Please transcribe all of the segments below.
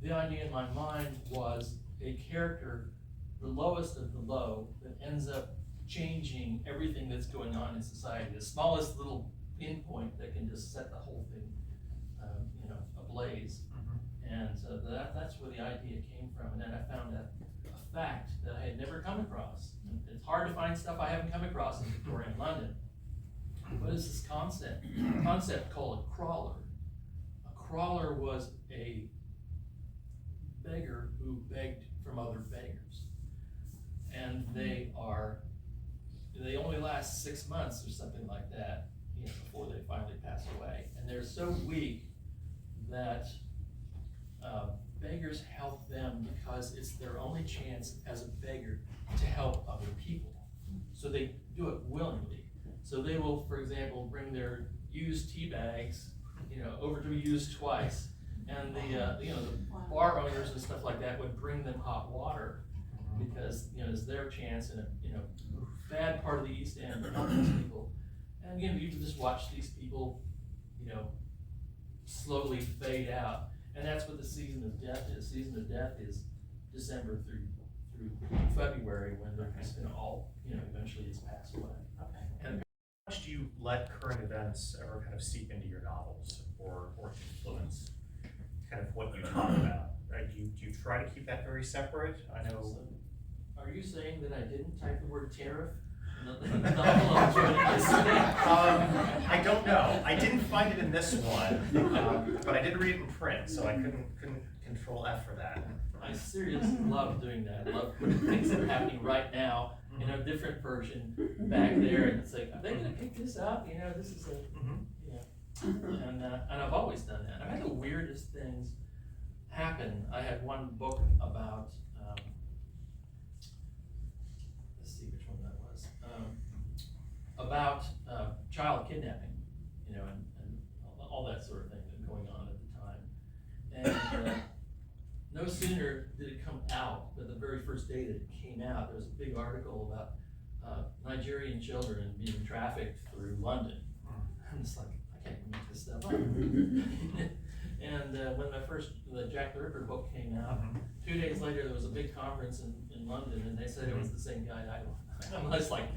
the idea in my mind was a character, the lowest of the low, that ends up changing everything that's going on in society. The smallest little pinpoint that can just set the whole thing, ablaze. And so that's where the idea came from. And then I found a fact that I had never come across. And it's hard to find stuff I haven't come across in Victorian London. What is this concept called a crawler? A crawler was a beggar who begged from other beggars. And they only last 6 months or something like that, before they finally pass away. And they're so weak that beggars help them because it's their only chance as a beggar to help other people. So they do it willingly. So they will, for example, bring their used tea bags, over to be used twice. And the bar owners and stuff like that would bring them hot water because, it's their chance in a, bad part of the East End to help these people. And again, you can just watch these people, slowly fade out. And that's what the season of death is. Season of death is December through February, when they're just going to all, eventually just pass away. Okay. And how much do you let current events ever kind of seep into your novels or influence kind of what you talk about? Right? Do you try to keep that very separate? I know. So, are you saying that I didn't type the word tariff in the novel I was writing yesterday? I don't know. I didn't find it in this one, but I did read it in print, so I couldn't control F for that. I seriously love doing that. I love putting things that are happening right now in a different version back there, and it's like, are they going to pick this up? This is and I've always done that. I've had the weirdest things happen. I had one book about, let's see which one that was, about child kidnapping, and all that sort of thing going on at the time. And no sooner did it come out, but the very first day that it came out, there was a big article about Nigerian children being trafficked through London. And it's like, I can't make this stuff up. And when the Jack the Ripper book came out, 2 days later there was a big conference in London, and they said it was the same guy. I'm just like,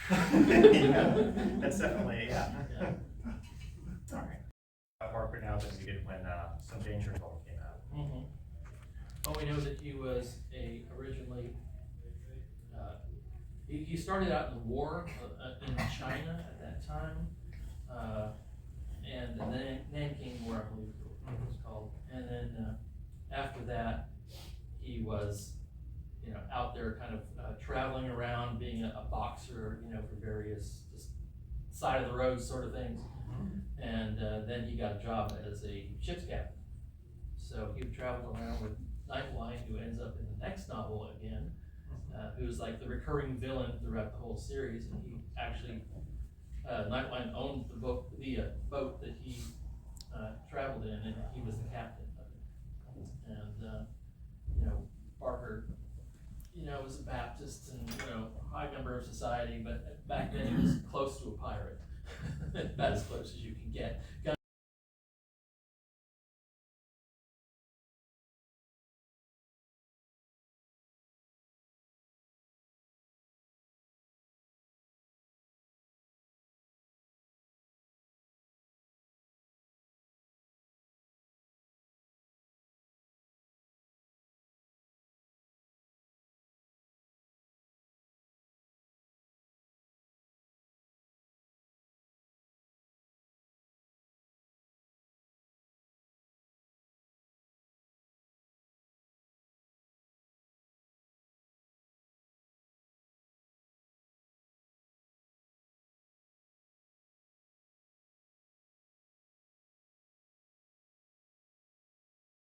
that's definitely, yeah. All right. Barker now than we did when Some Danger Zone came out. Mm-hmm. Oh, we know that he was originally, he started out in the war in China at that time, and the Nanking War, I believe it was called. And then after that, he was, out there kind of traveling around, being a boxer, for various just side of the road sort of things. And then he got a job as a ship's captain. So he traveled around with Llewelyn, who ends up in the next novel again, who's like the recurring villain throughout the whole series. And he actually, Llewelyn owned the boat that he traveled in, and he was the captain of it. And Barker, was a Baptist and high member of society, but back then he was close to a pirate, about as close as you can get.